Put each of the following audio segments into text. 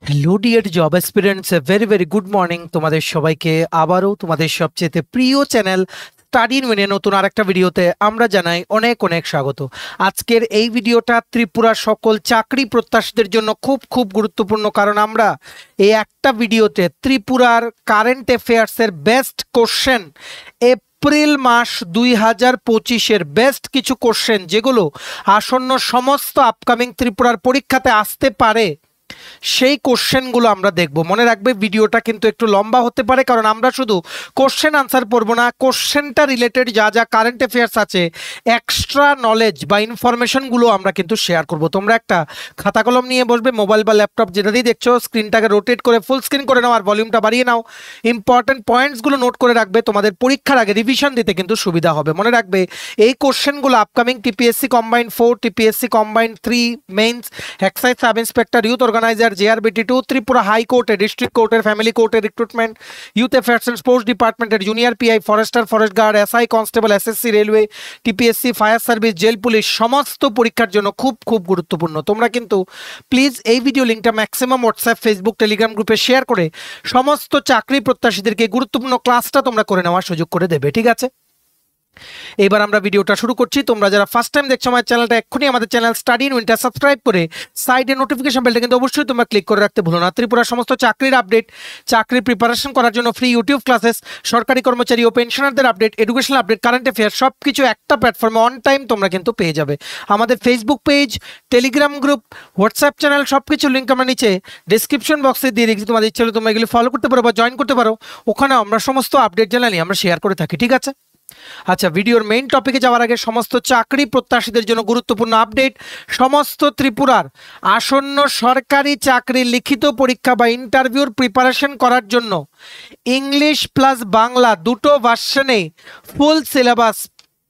Hello dear job aspirants, very very good morning তোমাদের সবাইকে। আবারও তোমাদের সবচেয়ে প্রিয় চ্যানেল স্টাডি ইন উইনে নতুন আরেকটা ভিডিওতে আমরা জানাই অনেক অনেক স্বাগত। আজকের এই ভিডিওটা ত্রিপুরার সকল চাকরি প্রত্যাশীদের জন্য খুব খুব গুরুত্বপূর্ণ, কারণ আমরা এই একটা ভিডিওতে ত্রিপুরার কারেন্ট অ্যাফেয়ার্সের বেস্ট কোশ্চেন, এপ্রিল মাস 2025-এর বেস্ট কিছু কোশ্চেন যেগুলো আসন্ন সমস্ত আপকামিং ত্রিপুরার পরীক্ষাতে আসতে পারে, সেই কোশ্চেনগুলো আমরা দেখব। মনে রাখবে ভিডিওটা কিন্তু একটু লম্বা হতে পারে, কারণ আমরা শুধু কোশ্চেন আনসার পড়বো না, কোশ্চেনটা রিলেটেড যা যা কারেন্ট অ্যাফেয়ার্স আছে, এক্সট্রা নলেজ বা ইনফরমেশনগুলো আমরা কিন্তু শেয়ার করব। তোমরা একটা খাতা কলম নিয়ে বসবে, মোবাইল বা ল্যাপটপ যেটা দিয়ে দেখছো স্ক্রিনটাকে রোটেট করে ফুল স্ক্রিন করে নাও আর ভলিউমটা বাড়িয়ে নাও। ইম্পর্টেন্ট পয়েন্টসগুলো নোট করে রাখবে, তোমাদের পরীক্ষার আগে রিভিশন দিতে কিন্তু সুবিধা হবে। মনে রাখবে এই কোশ্চেনগুলো upcoming TPSC combined 4, TPSC combined 3 mains, excise sub inspector, youth organiser, JRBT2, Tripura হাইকোর্টের, ডিস্ট্রিক্ট কোর্টের, ফ্যামিলি কোর্টের recruitment, youth affairs and sports ডিপার্টমেন্টের, junior PI, forester, forest guard, SI constable, SSC, railway, TPSC, fire service, jail police, সমস্ত পরীক্ষার জন্য খুব খুব গুরুত্বপূর্ণ। তোমরা কিন্তু প্লিজ এই ভিডিও লিঙ্কটা ম্যাক্সিমাম হোয়াটসঅ্যাপ, ফেসবুক, টেলিগ্রাম গ্রুপে শেয়ার করে সমস্ত চাকরি প্রত্যাশীদেরকে গুরুত্বপূর্ণ ক্লাসটা তোমরা করে নেওয়ার সুযোগ করে দেবে, ঠিক আছে? এবার আমরা ভিডিওটা শুরু করছি। তোমরা যারা ফার্স্ট টাইম দেখছো আমার চ্যানেলটা, এক্ষুনি আমাদের চ্যানেল স্টাডি ইন উইনটা সাবস্ক্রাইব করে সাইডে নোটিফিকেশন বেলটা কিন্তু অবশ্যই তোমরা ক্লিক করে রাখতে ভুলো না। ত্রিপুরার সমস্ত চাকরির আপডেট, চাকরির প্রিপারেশন করার জন্য ফ্রি ইউটিউব ক্লাসেস, সরকারি কর্মচারী ও পেনশনারদের update, educational update, current affair সব কিছু একটা প্ল্যাটফর্মে অন টাইম তোমরা কিন্তু পেয়ে যাবে। আমাদের Facebook page, Telegram group, WhatsApp channel সব কিছু লিঙ্ক আমরা নিচে ডিসক্রিপশন বক্সে দিয়ে রেখেছি। তোমাদের ইচ্ছে হলে তোমরা এগুলি ফলো করতে পারো বা জয়েন করতে পারো। ওখানে আমরা সমস্ত আপডেট জানালি আমরা শেয়ার করে থাকি, ঠিক আছে? আচ্ছা, ভিডিওর মেইন টপিকে যাওয়ার আগে সমস্ত চাকরি প্রত্যাশীদের জন্য গুরুত্বপূর্ণ আপডেট। সমস্ত ত্রিপুরার আসন্ন সরকারি চাকরির লিখিত পরীক্ষা বা ইন্টারভিউর প্রিপারেশন করার জন্য ইংলিশ প্লাস বাংলা দুটো ভার্সনে ফুল সিলেবাস,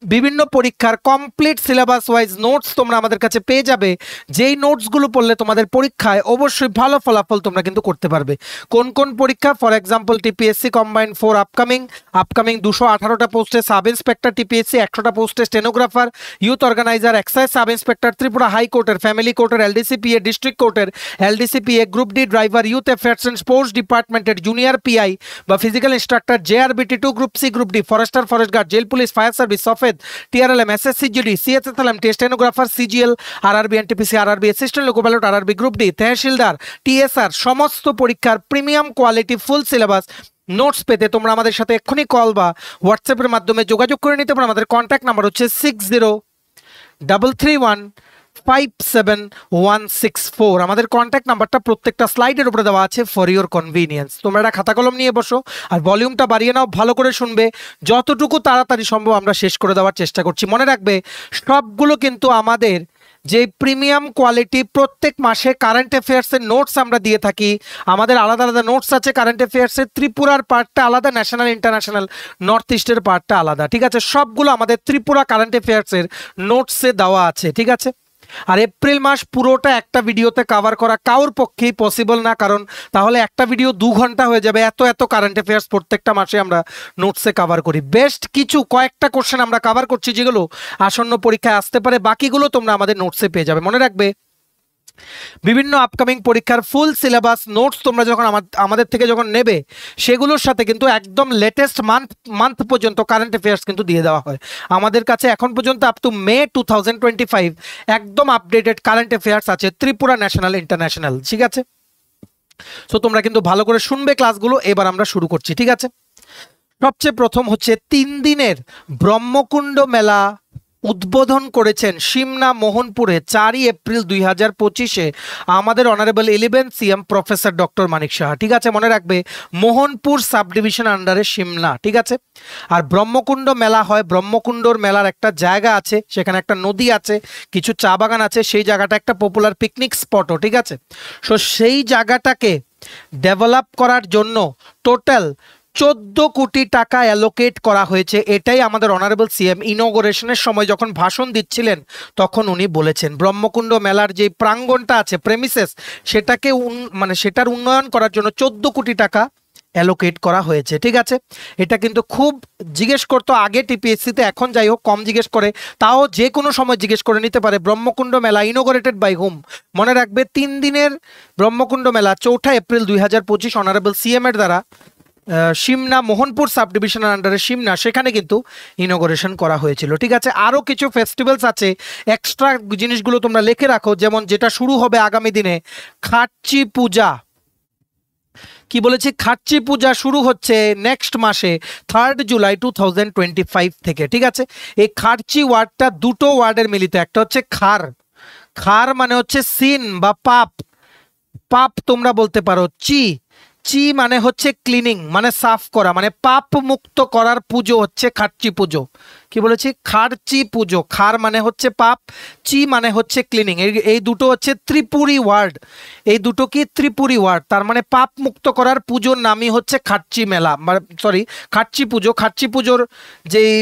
বিভিন্ন পরীক্ষার কমপ্লিট সিলেবাস ওয়াইজ নোটস তোমরা আমাদের কাছে পেয়ে যাবে, যেই নোটসগুলো পড়লে তোমাদের পরীক্ষায় অবশ্যই ভালো ফলাফল তোমরা কিন্তু করতে পারবে। কোন কোন পরীক্ষা? For example TPSC combined 4 upcoming 218টা পোস্টে সাব ইন্সপেক্টর টিপিএসসি, 100টা পোস্টে stenographer, youth organiser, excise sub inspector, Tripura হাইকোর্টের, ফ্যামিলি কোর্টের, LDCPA, ডিস্ট্রিক্ট কোর্টের, LDCPA, group D driver, youth affairs and sports ডিপার্টমেন্টের জুনিয়র পিআই বা physical instructor, JRBT2, group C, group D, forester, forest guard, jail police, fire service, সফেদ, TRLM, SSC, GD, CHSLM, stenographer, CGL, RRB, NTPC, RRB, assistant loco pilot, RRB, group D, তহসিলদার, TSR সমস্ত পরীক্ষার premium quality full syllabus notes পেতে তোমরা আমাদের সাথে এক্ষুনি call বা হোয়াটসঅ্যাপের মাধ্যমে যোগাযোগ করে নিতে পারো। আমাদের কন্ট্যাক্ট নাম্বার হচ্ছে 6033157164। আমাদের কন্ট্যাক্ট নাম্বারটা প্রত্যেকটা স্লাইডের উপরে দেওয়া আছে ফর ইউর কনভিনিয়েন্স। তোমরা একটা খাতা কলম নিয়ে বসো আর ভলিউমটা বাড়িয়ে নাও, ভালো করে শুনবে। যতটুকু তাড়াতাড়ি সম্ভব আমরা শেষ করে দেওয়ার চেষ্টা করছি। মনে রাখবে সবগুলো কিন্তু আমাদের যে প্রিমিয়াম কোয়ালিটি, প্রত্যেক মাসে কারেন্ট অ্যাফেয়ার্সের নোটস আমরা দিয়ে থাকি। আমাদের আলাদা আলাদা নোটস আছে কারেন্ট অ্যাফেয়ার্সের, ত্রিপুরার পার্টটা আলাদা, ন্যাশনাল ইন্টারন্যাশনাল নর্থ ইস্টের পার্টটা আলাদা, ঠিক আছে? সবগুলো আমাদের ত্রিপুরা কারেন্ট অ্যাফেয়ার্সের নোটসে দেওয়া আছে, ঠিক আছে? আর এপ্রিল মাস পুরোটা একটা ভিডিওতে কভার করা কারোর পক্ষেই পসিবল না, কারণ তাহলে একটা ভিডিও 2 ঘন্টা হয়ে যাবে। এত এত কারেন্ট অ্যাফেয়ার্স প্রত্যেকটা মাসে আমরা নোটসে কভার করি। বেস্ট কিছু কয়েকটা কোশ্চেন আমরা কভার করছি যেগুলো আসন্ন পরীক্ষায় আসতে পারে, বাকিগুলো তোমরা আমাদের নোটসে পেয়ে যাবে। মনে রাখবে বিভিন্ন আপকামিং পরীক্ষার ফুল সিলেবাস নোটস তোমরা যখন আমাদের থেকে যখন নেবে, সেগুলোর সাথে কিন্তু একদম লেটেস্ট মান্থ পর্যন্ত কারেন্ট অ্যাফেয়ার্স কিন্তু দিয়ে দেওয়া হয়। আমাদের কাছে এখন পর্যন্ত আপ টু মে 2025 একদম আপডেটেড কারেন্ট অ্যাফেয়ার্স আছে, ত্রিপুরা, ন্যাশনাল, ইন্টারন্যাশনাল, ঠিক আছে? সো তোমরা কিন্তু ভালো করে শুনবে ক্লাসগুলো। এবার আমরা শুরু করছি, ঠিক আছে? সবচেয়ে প্রথম হচ্ছে 3 দিনের ব্রহ্মকুণ্ড মেলা উদ্বোধন করেছেন সিমনা মোহনপুরে 4ই এপ্রিল 2025-এ আমাদের honourable 11 CM professor doctor Manik Saha, ঠিক আছে? মনে রাখবে মোহনপুর সাব ডিভিশন আন্ডারে সিমনা, ঠিক আছে? আর ব্রহ্মকুণ্ড মেলা হয়, ব্রহ্মকুণ্ডর মেলার একটা জায়গা আছে, সেখানে একটা নদী আছে, কিছু চা বাগান আছে, সেই জায়গাটা একটা পপুলার পিকনিক স্পটও, ঠিক আছে? সো সেই জায়গাটাকে ডেভেলপ করার জন্য টোটাল 14 কোটি টাকা অ্যালোকেট করা হয়েছে। এটাই আমাদের অনারেবল CM ইনঅগরেশনের সময় যখন ভাষণ দিচ্ছিলেন তখন উনি বলেছেন। ব্রহ্মকুণ্ড মেলার যে প্রাঙ্গণটা আছে, প্রেমিসেস, সেটাকে সেটার উন্নয়ন করার জন্য 14 কোটি টাকা অ্যালোকেট করা হয়েছে। ঠিক আছে, এটা কিন্তু খুব জিজ্ঞেস করতো আগে টিপিএসসিতে, এখন যাই হোক কম জিজ্ঞেস করে, তাও যে কোনো সময় জিজ্ঞেস করে নিতে পারে। ব্রহ্মকুণ্ড মেলা ইনোগ্রেটেড বাই হুম? মনে রাখবে 3 দিনের ব্রহ্মকুণ্ড মেলা 4 এপ্রিল 2025 অনারেবল সিএম এর দ্বারা সিমনা মোহনপুর সাব ডিভিশনের আন্ডারে সিমনা, সেখানে কিন্তু ইনোগ্রেশন করা হয়েছিল। ঠিক আছে, আরও কিছু ফেস্টিভ্যালস আছে, এক্সট্রা জিনিসগুলো তোমরা লিখে রাখো, যেমন যেটা শুরু হবে আগামী দিনে খাটচি পূজা। কি বলেছি? খাটচি পূজা শুরু হচ্ছে নেক্সট মাসে 3 জুলাই 2025 থেকে। ঠিক আছে, এই খাটচি ওয়ার্ডটা দুটো ওয়ার্ডের মিলিত, একটা হচ্ছে খার, খার মানে হচ্ছে সিন বা পাপ, পাপ তোমরা বলতে পারো। চি, চি মানে হচ্ছে ক্লিনিং, মানে সাফ করা, মানে পাপ মুক্ত করার পুজো হচ্ছে খাটচি পুজো। কি বলেছি? খাটচি পুজো। খার মানে হচ্ছে পাপ, চি মানে হচ্ছে ক্লিনিং। এই দুটো হচ্ছে ত্রিপুরী ওয়ার্ড, এই দুটো কি ত্রিপুরী ওয়ার্ড, তার মানে পাপ মুক্ত করার পুজোর নামই হচ্ছে খাটচি মেলা, সরি খাটচি পুজো। খাটচি পুজোর যেই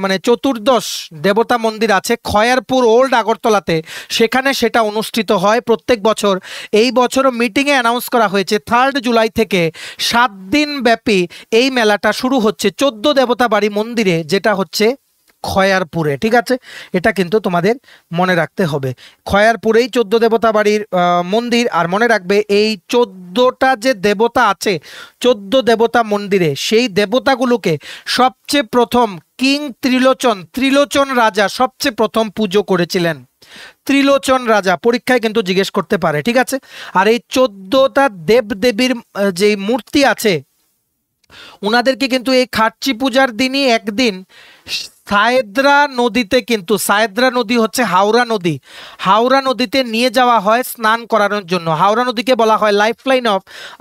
মানে চতুর্দশ দেবতা মন্দির আছে খয়ারপুর ওল্ড আগরতলাতে, সেখানে সেটা অনুষ্ঠিত হয় প্রত্যেক বছর। এই বছরও মিটিংয়ে অ্যানাউন্স করা হয়েছে 3 জুলাই থেকে 7 দিন ব্যাপী এই মেলাটা শুরু হচ্ছে 14 দেবতা বাড়ি মন্দিরে, যেটা হচ্ছে খয়ারপুরে। ঠিক আছে, এটা কিন্তু তোমাদের মনে রাখতে হবে। খয়ারপুরেই 14 দেবতা বাড়ির মন্দির। আর মনে রাখবে এই 14টা যে দেবতা আছে 14 দেবতা মন্দিরে, সেই দেবতাগুলোকে সবচেয়ে প্রথম কিং ত্রিলোচন, ত্রিলোচন রাজা সবচেয়ে প্রথম পুজো করেছিলেন। ত্রিলোচন রাজা পরীক্ষায় কিন্তু জিজ্ঞেস করতে পারে। ঠিক আছে, আর এই 14টা দেবদেবীর যে মূর্তি আছে ওনাদেরকে কিন্তু এই খাটচি পূজার দিনই একদিন সায়দ্রা নদীতে, কিন্তু সায়দ্রা নদী হচ্ছে হাওড়া নদী, হাওড়া নদীতে নিয়ে যাওয়া হয় স্নান করানোর জন্য। হাওড়া নদীকে বলা হয় লাইফলাইন অফ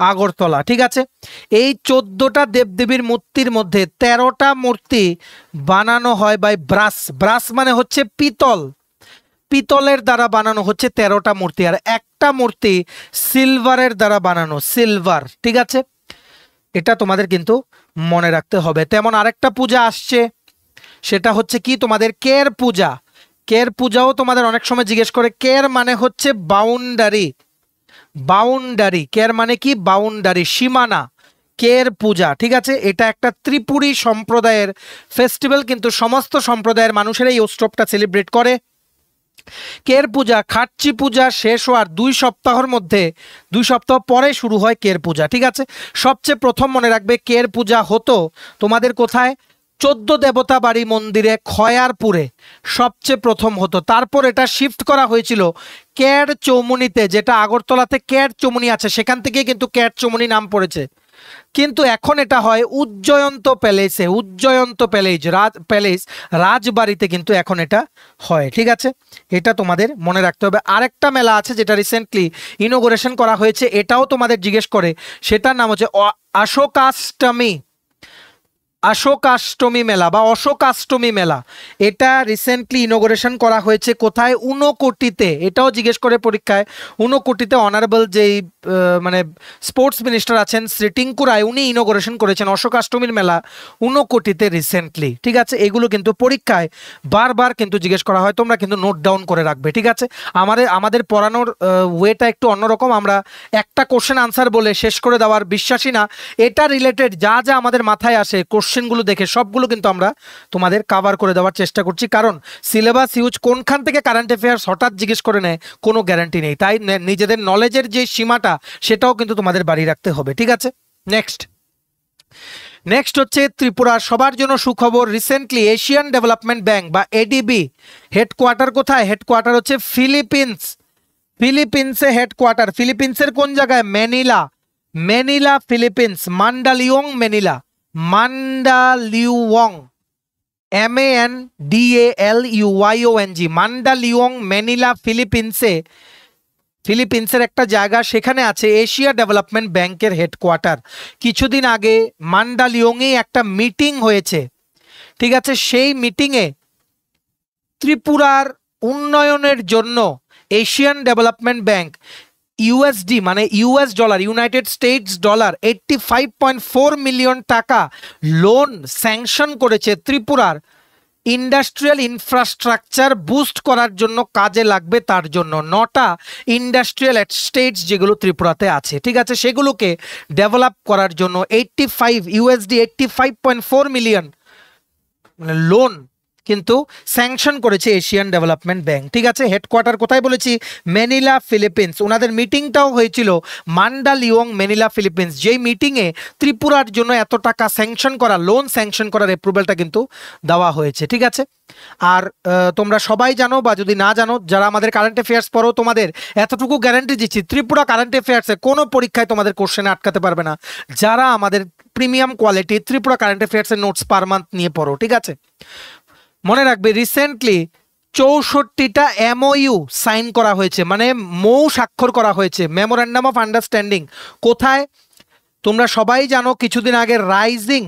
আগরতলা। ঠিক আছে, এই 14টা দেবদেবীর মূর্তির মধ্যে 13টা মূর্তি বানানো হয় বাই ব্রাস, ব্রাস মানে হচ্ছে পিতল, পিতলের দ্বারা বানানো হচ্ছে 13টা মূর্তি, আর একটা মূর্তি সিলভারের দ্বারা বানানো, সিলভার। ঠিক আছে, এটা তোমাদের কিন্তু মনে রাখতে হবে। তেমন আরেকটা পূজা আসছে, সেটা হচ্ছে কি তোমাদের কের পূজা। কের পূজাও তোমাদের অনেক সময় জিজ্ঞেস করে। কের মানে হচ্ছে বাউন্ডারি, বাউন্ডারি, কের মানে কি? বাউন্ডারি, সীমানা, কের পূজা। ঠিক আছে, এটা একটা ত্রিপুরী সম্প্রদায়ের ফেস্টিভ্যাল, কিন্তু সমস্ত সম্প্রদায়ের মানুষেরা এই উৎসবটা সেলিব্রেট করে। কের পূজা খাটচি পূজা শেষ হওয়ার 2 সপ্তাহের মধ্যে, 2 সপ্তাহ পরে শুরু হয় কের পূজা। ঠিক আছে, সবচেয়ে প্রথম মনে রাখবে কের পূজা হতো তোমাদের কোথায়? 14 দেবতা বাড়ি মন্দিরে খয়ারপুরে সবচেয়ে প্রথম হতো। তারপর এটা শিফট করা হয়েছিল ক্যার চৌমুনিতে, যেটা আগরতলাতে ক্যার চৌমুনি আছে, সেখান থেকে কিন্তু ক্যার চৌমুনি নাম পড়েছে। কিন্তু এখন এটা হয় উজ্জয়ন্ত প্যালেসে, উজ্জয়ন্ত প্যালেস, প্যালেস রাজবাড়িতে কিন্তু এখন এটা হয়। ঠিক আছে, এটা তোমাদের মনে রাখতে হবে। আরেকটা মেলা আছে যেটা রিসেন্টলি ইনোগ্রেশন করা হয়েছে, এটাও তোমাদের জিজ্ঞেস করে, সেটার নাম হচ্ছে অশোকাষ্টমী, অশোকাষ্টমী মেলা বা অশোকাষ্টমী মেলা। এটা রিসেন্টলি ইনোগ্রেশন করা হয়েছে কোথায়? ঊনকোটিতে। এটাও জিজ্ঞেস করে পরীক্ষায়। ঊনকোটিতে অনারেবল যেই মানে স্পোর্টস মিনিস্টার আছেন শ্রী টিঙ্কু রায়, উনি ইনোগ্রেশন করেছেন অশোকাষ্টমীর মেলা ঊনকোটিতে রিসেন্টলি। ঠিক আছে, এগুলো কিন্তু পরীক্ষায় বারবার কিন্তু জিজ্ঞেস করা হয়, তোমরা কিন্তু নোট ডাউন করে রাখবে। ঠিক আছে, আমাদের পড়ানোর ওয়েটা একটু অন্যরকম, আমরা একটা কোশ্চেন আনসার বলে শেষ করে দেওয়ার বিশ্বাসী না। এটা রিলেটেড যা যা আমাদের মাথায় আসে কোশ্চেনগুলো দেখে সবগুলো কিন্তু আমরা তোমাদের কাভার করে দেওয়ার চেষ্টা করছি, কারণ সিলেবাস হিউজ, কোনখান থেকে কারেন্ট অ্যাফেয়ার্স হঠাৎ জিজ্ঞেস করে নেয় কোনো গ্যারান্টি নেই। তাই নিজেদের নলেজের যে সীমাটা সেটাও কিন্তু তোমাদের বাড়িয়ে রাখতে হবে। ঠিক আছে, নেক্সট হচ্ছে ত্রিপুরা সবার জন্য সুখবর। রিসেন্টলি এশিয়ান ডেভেলপমেন্ট ব্যাংক বা এডিবি হেডকোয়ার্টার কোথায়? হেডকোয়ার্টার হচ্ছে ফিলিপিন্স, ফিলিপিন্সে হেডকোয়ার্টার। ফিলিপিন্সের কোন জায়গায়? Manila, Manila Philippines, Mandaluyong Manila, Mandaluyong, MANDALUYONG, Mandaluyong Manila ফিলিপিন্সে, ফিলিপিন্সের একটা জায়গা, সেখানে আছে এশিয়া ডেভেলপমেন্ট ব্যাংকের হেডকোয়ার্টার। কিছুদিন আগে মান্ডালিওংয়ে একটা মিটিং হয়েছে। ঠিক আছে, সেই মিটিংয়ে ত্রিপুরার উন্নয়নের জন্য এশিয়ান ডেভেলপমেন্ট ব্যাংক ইউএসডি মানে US dollar, United states dollar 85.4 million টাকা লোন স্যাংশন করেছে ত্রিপুরার ইন্ডাস্ট্রিয়াল ইনফ্রাস্ট্রাকচার বুস্ট করার জন্য কাজে লাগবে, তার জন্য 9টা ইন্ডাস্ট্রিয়াল এস্টেটস যেগুলো ত্রিপুরাতে আছে, ঠিক আছে, সেগুলোকে ডেভেলপ করার জন্য $85.4 মিলিয়ন লোন কিন্তু স্যাংশন করেছে এশিয়ান ডেভেলপমেন্ট ব্যাংক, ঠিক আছে। হেডকোয়ার্টার কোথায় বলেছি? Manila, Philippines. ওনাদের মিটিংটাও হয়েছিল মান্ডালিওং, ম্যানিলা, ফিলিপিন্স। যেই মিটিংয়ে ত্রিপুরার জন্য এত টাকা স্যাংশন করা, লোন স্যাংশন করার অ্যাপ্রুভালটা কিন্তু দেওয়া হয়েছে, ঠিক আছে। আর তোমরা সবাই জানো, বা যদি না জানো, যারা আমাদের কারেন্ট অ্যাফেয়ার্স পড়ো, তোমাদের এতটুকু গ্যারান্টি দিচ্ছি, ত্রিপুরা কারেন্ট অ্যাফেয়ার্সে কোনো পরীক্ষায় তোমাদের কোশ্চেনে আটকাতে পারবে না, যারা আমাদের প্রিমিয়াম কোয়ালিটি ত্রিপুরা কারেন্ট অ্যাফেয়ার্সের নোটস পার মান্থ নিয়ে পড়ো, ঠিক আছে। মনে রাখবে, রিসেন্টলি 64টা MOU সাইন করা হয়েছে, মানে মৌ স্বাক্ষর করা হয়েছে, মেমোরেন্ডাম অফ আন্ডারস্ট্যান্ডিং। কোথায়? তোমরা সবাই জানো কিছুদিন আগে rising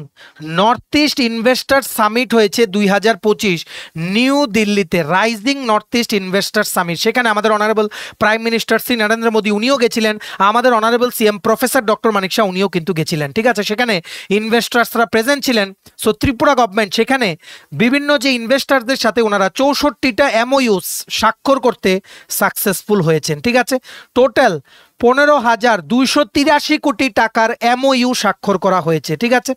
north east investor summit হয়েছে 2025 নিউ দিল্লিতে। Rising north east investor summit, সেখানে আমাদের honourable prime minister Shri Narendra Modi উনিও গেছিলেন, আমাদের honourable CM professor doctor Manik Shah উনিও কিন্তু গেছিলেন, ঠিক আছে। সেখানে ইনভেস্টার্সরা প্রেজেন্ট ছিলেন। সো ত্রিপুরা গভর্নমেন্ট সেখানে বিভিন্ন যে ইনভেস্টারদের সাথে ওনারা 64টা MOU স্বাক্ষর করতে সাকসেসফুল হয়েছেন, ঠিক আছে। টোটাল 15,283 কোটি টাকার MOU স্বাক্ষর করা হয়েছে, ঠিক আছে।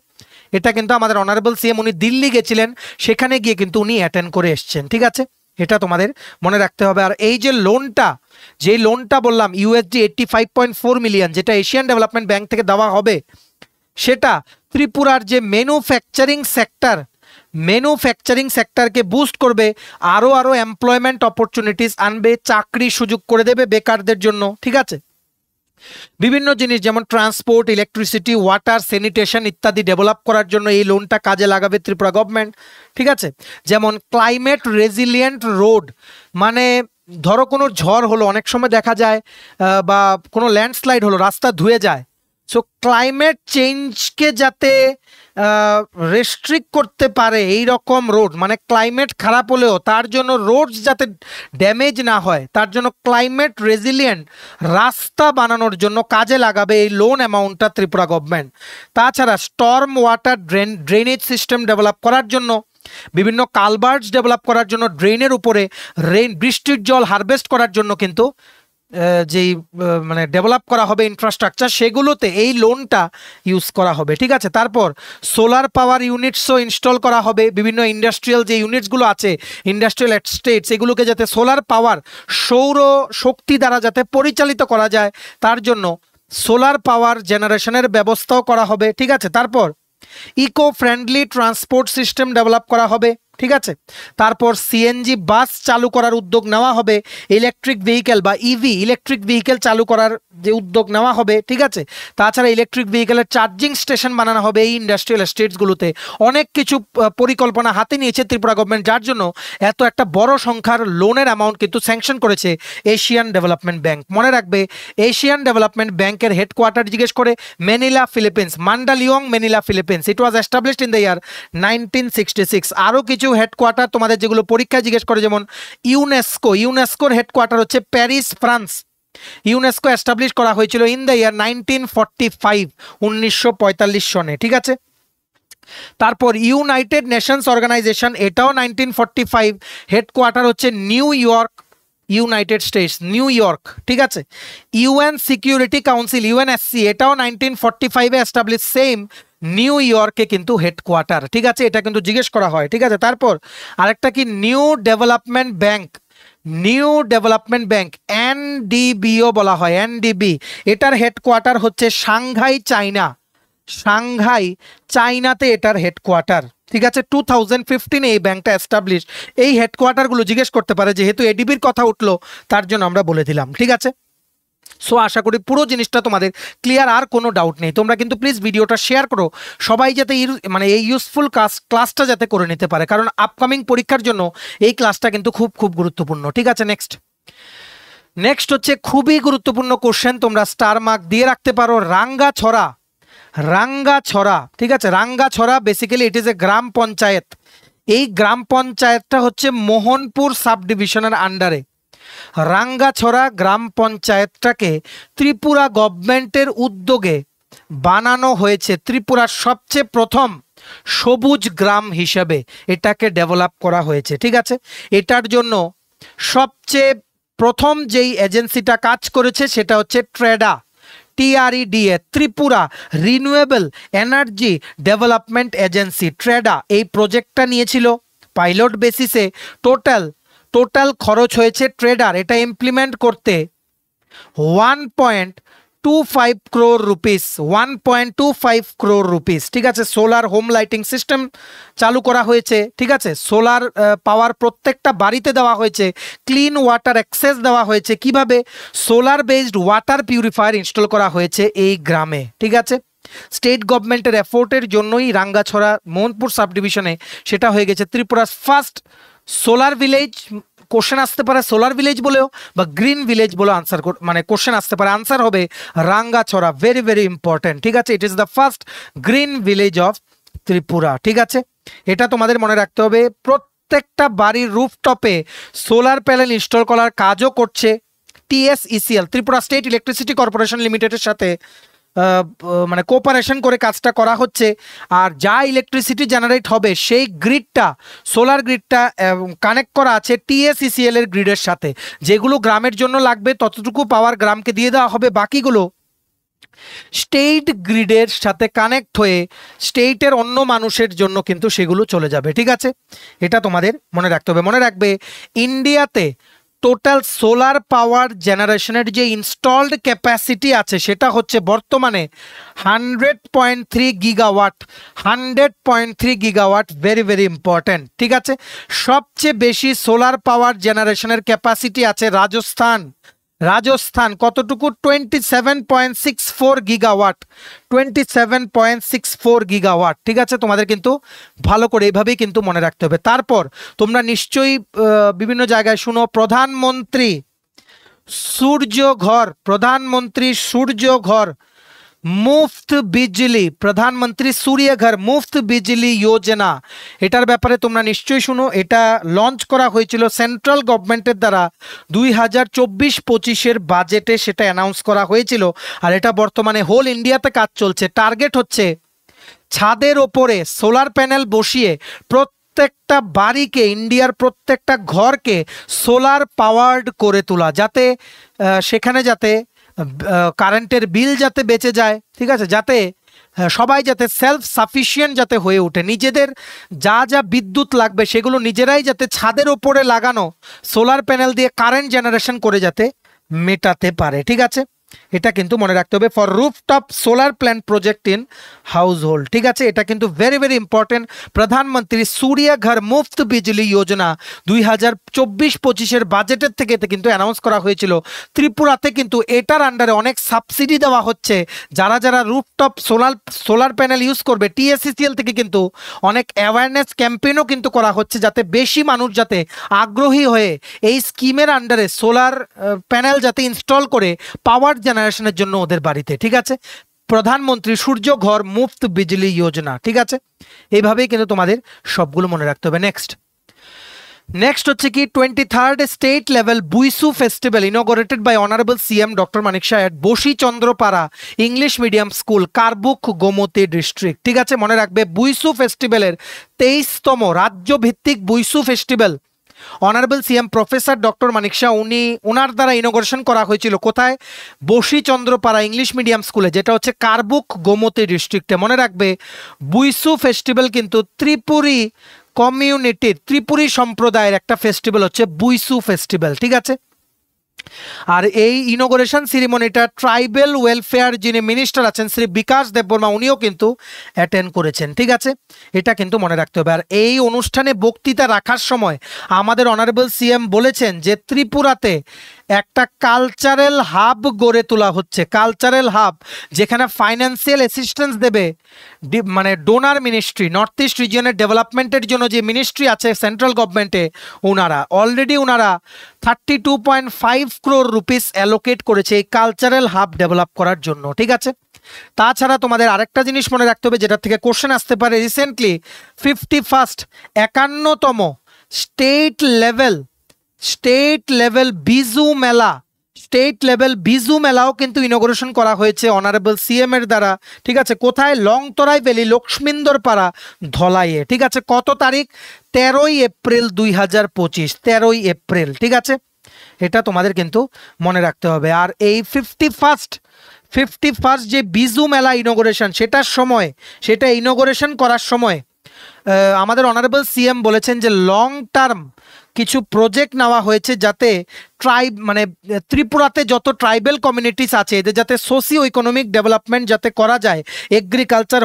এটা কিন্তু আমাদের অনারেবল CM উনি দিল্লি গেছিলেন, সেখানে গিয়ে কিন্তু উনি অ্যাটেন্ড করে এসছেন, ঠিক আছে। এটা তোমাদের মনে রাখতে হবে। আর এই যে লোনটা বললাম $85.4 মিলিয়ন, যেটা এশিয়ান ডেভেলপমেন্ট ব্যাংক থেকে দেওয়া হবে, সেটা ত্রিপুরার যে ম্যানুফ্যাকচারিং সেক্টরকে বুস্ট করবে, আরও এমপ্লয়মেন্ট অপরচুনিটিস আনবে, চাকরি সুযোগ করে দেবে বেকারদের জন্য, ঠিক আছে। বিভিন্ন জিনিস যেমন ট্রান্সপোর্ট, ইলেকট্রিসিটি, ওয়াটার, স্যানিটেশন ইত্যাদি ডেভেলপ করার জন্য এই লোনটা কাজে লাগাবে ত্রিপুরা গভর্নমেন্ট, ঠিক আছে। যেমন ক্লাইমেট রেজিলিয়েন্ট রোড, মানে ধরো কোনো ঝড় হলো, অনেক সময় দেখা যায় বা কোনো ল্যান্ডস্লাইড হলো, রাস্তা ধুয়ে যায়। সো ক্লাইমেট চেঞ্জকে যাতে রেস্ট্রিক্ট করতে পারে এই রকম রোড, মানে ক্লাইমেট খারাপ হলেও তার জন্য রোডস যাতে ড্যামেজ না হয়, তার জন্য ক্লাইমেট রেজিলিয়েন্ট রাস্তা বানানোর জন্য কাজে লাগাবে এই লোন অ্যামাউন্টটা ত্রিপুরা গভর্নমেন্ট। তাছাড়া storm water drainage system develop করার জন্য, বিভিন্ন কালভার্টস ডেভেলপ করার জন্য, ড্রেনের উপরে বৃষ্টির জল হারভেস্ট করার জন্য কিন্তু যেই মানে ডেভেলপ করা হবে ইনফ্রাস্ট্রাকচার, সেগুলোতে এই লোনটা ইউজ করা হবে, ঠিক আছে। তারপর সোলার পাওয়ার ইউনিটসও ইনস্টল করা হবে, বিভিন্ন ইন্ডাস্ট্রিয়াল যে ইউনিটসগুলো আছে, ইন্ডাস্ট্রিয়াল এস্টেটস, এগুলোকে যাতে সোলার পাওয়ার, সৌর শক্তি দ্বারা যাতে পরিচালিত করা যায়, তার জন্য সোলার পাওয়ার জেনারেশনের ব্যবস্থাও করা হবে, ঠিক আছে। তারপর eco friendly transport system develop করা হবে, ঠিক আছে। তারপর CNG বাস চালু করার উদ্যোগ নেওয়া হবে, ইলেকট্রিক ভেহিকেল বা ইলেকট্রিক ভেহিকেল চালু করার যে উদ্যোগ নেওয়া হবে, ঠিক আছে। তাছাড়া ইলেকট্রিক ভেহিকেলের চার্জিং স্টেশন বানানো হবে এই ইন্ডাস্ট্রিয়াল এস্টেটসগুলোতে। অনেক কিছু পরিকল্পনা হাতে নিয়েছে ত্রিপুরা গভর্নমেন্ট, যার জন্য এত একটা বড় সংখ্যার লোনের অ্যামাউন্ট কিন্তু স্যাংশন করেছে এশিয়ান ডেভেলপমেন্ট ব্যাংক। মনে রাখবে, এশিয়ান ডেভেলপমেন্ট ব্যাংকের হেডকোয়ার্টার জিজ্ঞেস করে Manila, Philippines, Mandaluyong, Manila, Philippines. It was established in the year 1966। আরও কিছু হেডকোয়ার্টার তোমাদের যেগুলো পরীক্ষায় জিজ্ঞেস করে, যেমন ইউনেস্কোর হেডকোয়ার্টার হচ্ছে প্যারিস, ফ্রান্স। ইউনেস্কো এস্টাবলিশ করা হয়েছিল ইন দ্য ইয়ার 1945, 1945 সনে, ঠিক আছে। তারপর ইউনাইটেড নেশনস অর্গানাইজেশন, এটাও 1945, হেডকোয়ার্টার হচ্ছে new York, United states, new York, ঠিক আছে। UN সিকিউরিটি কাউন্সিল, UNSC, এটাও 1945-এ এস্টাবলিশ, সেম নিউ ইয়র্কে কিন্তু হেডকোয়ার্টার, ঠিক আছে। এটা কিন্তু জিজ্ঞেস করা হয়, ঠিক আছে। তারপর আরেকটা কি, নিউ ডেভেলপমেন্ট ব্যাংক, NDBও বলা হয়, NDB। এটার হেডকোয়ার্টার হচ্ছে সাংঘাই, চাইনাতে এটার হেডকোয়ার্টার, ঠিক আছে। 2015-এ এই ব্যাংকটা এস্টাবলিশ। এই হেডকোয়ার্টারগুলো জিজ্ঞেস করতে পারে, যেহেতু ADBর কথা উঠলো তার জন্য আমরা বলে দিলাম, ঠিক আছে। সো আশা করি পুরো জিনিসটা তোমাদের ক্লিয়ার, আর কোনো ডাউট নেই। তোমরা কিন্তু প্লিজ ভিডিওটা শেয়ার করো, সবাই যাতে মানে এই ইউজফুল ক্লাসটা যাতে করে নিতে পারে, কারণ আপকামিং পরীক্ষার জন্য এই ক্লাসটা কিন্তু খুব গুরুত্বপূর্ণ, ঠিক আছে। নেক্সট হচ্ছে খুবই গুরুত্বপূর্ণ কোশ্চেন, তোমরা স্টার মার্ক দিয়ে রাখতে পারো। রাঙ্গাছড়া, ঠিক আছে। রাঙ্গাছড়া বেসিক্যালি ইট ইজ এ গ্রাম পঞ্চায়েত। এই গ্রাম পঞ্চায়েতটা হচ্ছে মোহনপুর সাব ডিভিশনের আন্ডারে। রাঙ্গাছড়া গ্রাম পঞ্চায়েতটাকে ত্রিপুরা গভর্নমেন্টের উদ্যোগে বানানো হয়েছে ত্রিপুরার সবচেয়ে প্রথম সবুজ গ্রাম হিসেবে এটাকে ডেভেলপ করা হয়েছে। ঠিক আছে, এটার জন্য সবচেয়ে প্রথম যেই এজেন্সিটা কাজ করেছে সেটা হচ্ছে TREDA, TREDA, Tripura renewable energy development agency. TREDA এই প্রজেক্টটা নিয়েছিল পাইলট বেসিসে। টোটাল খরচ হয়েছে ট্রেডার এটা ইমপ্লিমেন্ট করতে 1.25 crore রুপিস, 1.25 crore রুপিস। ঠিক আছে, সোলার হোম লাইটিং সিস্টেম চালু করা হয়েছে। ঠিক আছে, সোলার পাওয়ার প্রত্যেকটা বাড়িতে দেওয়া হয়েছে, ক্লিন ওয়াটার অ্যাক্সেস দেওয়া হয়েছে। কিভাবে? Solar based water purifier install করা হয়েছে এই গ্রামে। ঠিক আছে, স্টেট গভর্নমেন্টের এফোর্টের জন্যই রাঙ্গাছড়া মোহনপুর সাব ডিভিশনে সেটা হয়ে গেছে ত্রিপুরার ফার্স্ট সোলার ভিলেজ। কোশ্চেন আসতে পারে সোলার ভিলেজ বলেও বা গ্রিন ভিলেজ বলে আনসার, মানে কোশ্চেন আসতে পারে, আনসার হবে রাঙ্গাছড়া। Very very important. ঠিক আছে, it is the first green village of Tripura. ঠিক আছে, এটা তোমাদের মনে রাখতে হবে। প্রত্যেকটা বাড়ির রুফটপে সোলার প্যানেল ইনস্টল করার কাজও করছে TSECL, Tripura state electricity corporation লিমিটেডের সাথে মানে কোঅপারেশন করে কাজটা করা হচ্ছে। আর যা ইলেকট্রিসিটি জেনারেট হবে সেই গ্রিডটা, সোলার গ্রিডটা কানেক্ট করা আছে TSECL এর গ্রিডের সাথে। যেগুলো গ্রামের জন্য লাগবে ততটুকু পাওয়ার গ্রামকে দিয়ে দেওয়া হবে, বাকিগুলো স্টেট গ্রিডের সাথে কানেক্ট হয়ে স্টেটের অন্য মানুষের জন্য কিন্তু সেগুলো চলে যাবে। ঠিক আছে, এটা তোমাদের মনে রাখতে হবে। মনে রাখবে ইন্ডিয়াতে টোটাল সোলার পাওয়ার জেনারেশনের যে ইনস্টলড ক্যাপাসিটি আছে সেটা হচ্ছে বর্তমানে 100.3 gigawatt. 100.3 gigawatt, very very important. ঠিক আছে, সবচেয়ে বেশি সোলার পাওয়ার জেনারেশনের ক্যাপাসিটি আছে রাজস্থান কতটুকু? 27.64 গিগাওয়াট। 27.64 গিগাওয়াট। ঠিক আছে, তোমাদের কিন্তু ভালো করে এইভাবেই কিন্তু মনে রাখতে হবে। তারপর তোমরা নিশ্চয়ই বিভিন্ন জায়গায় শুনো প্রধানমন্ত্রী সূর্যঘর মুফত বিজলি, প্রধানমন্ত্রী সূর্যঘর মুফত বিজলি যোজনা। এটার ব্যাপারে তোমরা নিশ্চয়ই শুনো। এটা লঞ্চ করা হয়েছিল সেন্ট্রাল গভর্নমেন্টের দ্বারা 2024-25 বাজেটে সেটা অ্যানাউন্স করা হয়েছিল। আর এটা বর্তমানে হোল ইন্ডিয়াতে কাজ চলছে। টার্গেট হচ্ছে ছাদের ওপরে সোলার প্যানেল বসিয়ে প্রত্যেকটা বাড়িকে, ইন্ডিয়ার প্রত্যেকটা ঘরকে সোলার পাওয়ার্ড করে তোলা, যাতে সেখানে যাতে কারেন্টের বিল যাতে বেঁচে যায়। ঠিক আছে, যাতে সবাই যাতে সেলফ সাফিসিয়েন্ট যাতে হয়ে ওঠে, নিজেদের যা যা বিদ্যুৎ লাগবে সেগুলো নিজেরাই যাতে ছাদের ওপরে লাগানো সোলার প্যানেল দিয়ে কারেন্ট জেনারেশন করে যাতে মেটাতে পারে। ঠিক আছে, এটা কিন্তু মনে রাখতে হবে। For rooftop solar plant project in house hold. ঠিক আছে, এটা কিন্তু ভেরি ভেরি ইম্পর্টেন্ট। প্রধানমন্ত্রী সূর্যঘর মুফত বিজলি যোজনা 2024-25 বাজেটের থেকে কিন্তু অ্যানাউন্স করা হয়েছিল। ত্রিপুরাতে কিন্তু এটার আন্ডারে অনেক সাবসিডি দেওয়া হচ্ছে। যারা রুফটপ সোলার প্যানেল ইউজ করবে TSECL থেকে কিন্তু অনেক অ্যাওয়ারনেস ক্যাম্পেইনও কিন্তু করা হচ্ছে, যাতে বেশি মানুষ যাতে আগ্রহী হয়ে এই স্কিমের আন্ডারে সোলার প্যানেল যাতে ইনস্টল করে পাওয়ার জেনারেশনের জন্য ওদের বাড়িতে। ঠিক আছে, প্রধানমন্ত্রী সূর্যঘর মুফত বিজলি যোজনা। ঠিক আছে, এইভাবেই কিন্তু তোমাদের সবগুলো মনে রাখতে হবে। নেক্সট হচ্ছে কি 23rd state level Buisu festival inaugurated by honourable CM doctor Manik Saha at Bashichandrapara English medium school, Karbook, Gomati district. ঠিক আছে, মনে রাখবে বুইসু ফেস্টিভ্যালের 23তম রাজ্যভিত্তিক Buisu festival honourable CM professor doctor Manik Saha ওনার দ্বারা ইনোগ্রেশন করা হয়েছিল। কোথায়? বশিচন্দ্রপাড়া ইংলিশ মিডিয়াম স্কুলে, যেটা হচ্ছে কারবুক, গোমতী ডিস্ট্রিক্টে। মনে রাখবে বুইসু ফেস্টিভ্যাল কিন্তু ত্রিপুরী কমিউনিটির, ত্রিপুরী সম্প্রদায়ের একটা ফেস্টিভ্যাল হচ্ছে বুইসু ফেস্টিভ্যাল। ঠিক আছে, আর এই ইনোগ্রেশন সেরিমনিটা ট্রাইবেল ওয়েলফেয়ার যিনি মিনিস্টার আছেন শ্রী বিকাশ দেববর্মা উনিও কিন্তু অ্যাটেন্ড করেছেন। ঠিক আছে, এটা কিন্তু মনে রাখতে হবে। আর এই অনুষ্ঠানে বক্তৃতা রাখার সময় আমাদের অনারেবল CM বলেছেন যে ত্রিপুরাতে একটা কালচারাল হাব গড়ে তোলা হচ্ছে, কালচারাল হাব, যেখানে ফাইন্যান্সিয়াল অ্যাসিস্ট্যান্স দেবে মানে ডোনার মিনিস্ট্রি, নর্থ ইস্ট রিজিয়নের ডেভেলপমেন্টের জন্য যে মিনিস্ট্রি আছে সেন্ট্রাল গভর্নমেন্টে, ওনারা 32.5 crore রুপিস অ্যালোকেট করেছে এই কালচারাল হাব ডেভেলপ করার জন্য। ঠিক আছে, তাছাড়া তোমাদের আরেকটা জিনিস মনে রাখতে হবে যেটা থেকে কোশ্চেন আসতে পারে। রিসেন্টলি 51তম স্টেট লেভেল বিজু মেলা স্টেট লেভেল বিজু মেলাও কিন্তু ইনোগ্রেশন করা হয়েছে অনারেবল সিএম এর দ্বারা, ঠিক আছে। কোথায়? লংতরাই ভ্যালি, লক্ষ্মীন্দর পাড়া, ধলাইয়ে, ঠিক আছে। কত তারিখ? 13ই এপ্রিল 2025, 13ই এপ্রিল, ঠিক আছে। এটা তোমাদের কিন্তু মনে রাখতে হবে। আর এই 51st যে বিজু মেলা ইনোগ্রেশন, সেটা ইনোগ্রেশন করার সময় আমাদের অনারেবল সিএম বলেছেন যে লং টার্ম কিছু প্রজেক্ট নেওয়া হয়েছে, যাতে ত্রিপুরাতে যত ট্রাইবেল কমিউনিটিস আছে এদের যাতে সোশিও ইকোনমিক ডেভেলপমেন্ট যাতে করা যায়, agriculture,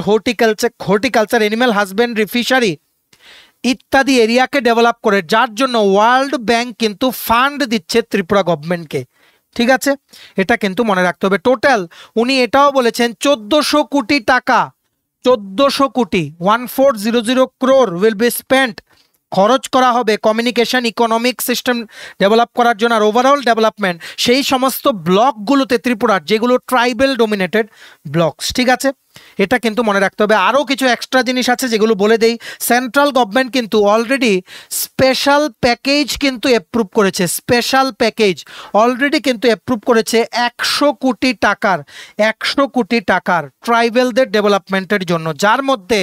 horticulture, animal husbandry, fishery ইত্যাদি এরিয়াকে ডেভেলপ করে, যার জন্য ওয়ার্ল্ড ব্যাংক কিন্তু ফান্ড দিচ্ছে ত্রিপুরা গভর্নমেন্টকে, ঠিক আছে। এটা কিন্তু মনে রাখতে হবে। টোটাল উনি এটাও বলেছেন 1400 কোটি টাকা, 1400 কোটি 1400 ক্রোর উইল বি স্পেন্ট, খরচ করা হবে কমিউনিকেশন ইকোনমিক সিস্টেম ডেভেলপ করার জন্য আর ওভারঅল ডেভেলপমেন্ট সেই সমস্ত ব্লকগুলোতে ত্রিপুরার, যেগুলো ট্রাইবেল ডোমিনেটেড ব্লকস, ঠিক আছে। এটা কিন্তু মনে রাখতে হবে। আরও কিছু এক্সট্রা জিনিস আছে যেগুলো বলে দেই। সেন্ট্রাল গভর্নমেন্ট কিন্তু অলরেডি স্পেশাল প্যাকেজ কিন্তু অ্যাপ্রুভ করেছে, স্পেশাল প্যাকেজ অলরেডি কিন্তু অ্যাপ্রুভ করেছে 100 কোটি টাকার, 100 কোটি টাকার ট্রাইবেলদের ডেভেলপমেন্টের জন্য, যার মধ্যে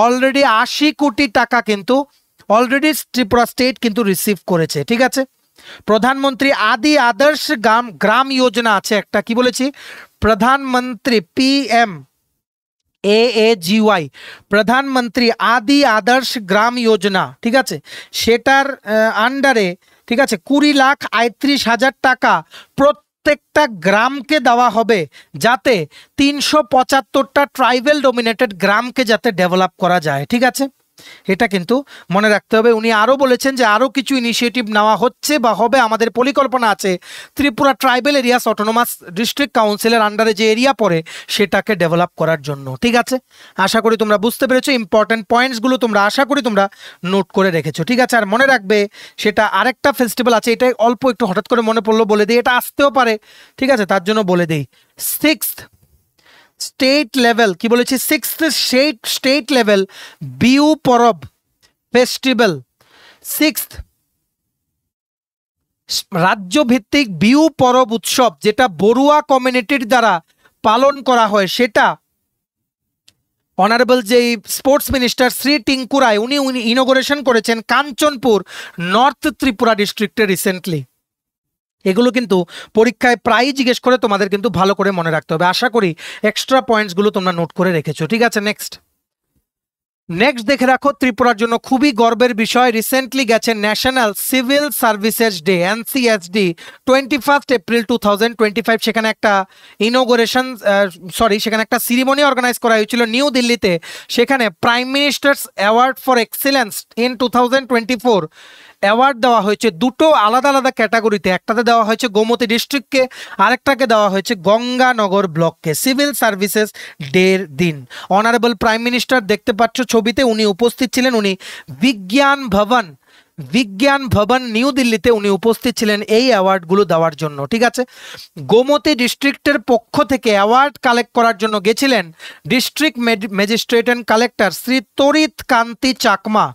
অলরেডি 80 কোটি টাকা কিন্তু অলরেডি ত্রিপুরা স্টেট কিন্তু রিসিভ করেছে, ঠিক আছে। প্রধানমন্ত্রী আদি আদর্শ গ্রাম যোজনা আছে একটা, কি বলেছি? প্রধানমন্ত্রী PM AAGY, প্রধানমন্ত্রী আদি আদর্শ গ্রাম যোজনা, ঠিক আছে। সেটার আন্ডারে, ঠিক আছে, 20,31,000 টাকা প্রত্যেকটা গ্রামকে দেওয়া হবে, যাতে 375টা ট্রাইবেল ডোমিনেটেড গ্রামকে যাতে ডেভেলপ করা যায়, ঠিক আছে। এটা কিন্তু মনে রাখতে হবে। উনি আরও বলেছেন যে আরও কিছু ইনিশিয়েটিভ নেওয়া হচ্ছে বা হবে, আমাদের পরিকল্পনা আছে Tripura tribal areas autonomous district কাউন্সিলের আন্ডারে যে এরিয়া পড়ে সেটাকে ডেভেলপ করার জন্য, ঠিক আছে। আশা করি তোমরা বুঝতে পেরেছো। ইম্পর্টেন্ট পয়েন্টসগুলো তোমরা আশা করি তোমরা নোট করে রেখেছো, ঠিক আছে। আর মনে রাখবে সেটা আরেকটা ফেস্টিভ্যাল আছে, এটা অল্প একটু হঠাৎ করে মনে পড়লো বলে দিই, এটা আসতেও পারে, ঠিক আছে, তার জন্য বলে দিই। 6th স্টেট লেভেল, কি বলেছি? 6th স্টেট লেভেল বিউ পরব ফেস্টিভ্যাল, 6th রাজ্যভিত্তিক বিউ পরব উৎসব, যেটা বড়ুয়া কমিউনিটির দ্বারা পালন করা হয়, সেটা অনারেবল যে স্পোর্টস মিনিস্টার শ্রী টিঙ্কু রায় উনি ইনোগ্রেশন করেছেন কাঞ্চনপুর নর্থ ত্রিপুরা ডিস্ট্রিক্টে রিসেন্টলি। এগুলো কিন্তু পরীক্ষায় প্রায়ই জিজ্ঞেস করে, তোমাদের কিন্তু ভালো করে মনে রাখতে হবে। আশা করি এক্সট্রা পয়েন্টসগুলো তোমরা নোট করে রেখেছো, ঠিক আছে। নেক্সট দেখে রাখো, ত্রিপুরার জন্য খুবই গর্বের বিষয়, রিসেন্টলি গেছে national civil services day, NCSD, 21 April 2025। সেখানে একটা সেখানে একটা সিরিমনি অর্গানাইজ করা হয়েছিল নিউ দিল্লিতে। সেখানে prime ministers award for excellence in 2024 award দেওয়া হয়েছে দুটো আলাদা আলাদা ক্যাটাগরিতে। একটাতে দেওয়া হয়েছে গোমতী ডিস্ট্রিক্টকে, আরেকটাকে দেওয়া হয়েছে গঙ্গানগর ব্লককে, সিভিল সার্ভিসেস ডের দিন। অনারেবল প্রাইম মিনিস্টার দেখতে পাচ্ছ ছবিতে, উনি উপস্থিত ছিলেন। উনি বিজ্ঞান ভবন নিউ দিল্লিতে উনি উপস্থিত ছিলেন এই অ্যাওয়ার্ডগুলো দেওয়ার জন্য, ঠিক আছে। গোমতী ডিস্ট্রিক্টের পক্ষ থেকে অ্যাওয়ার্ড কালেক্ট করার জন্য গেছিলেন district magistrate and collector Shri Tarit Kanti Chakma,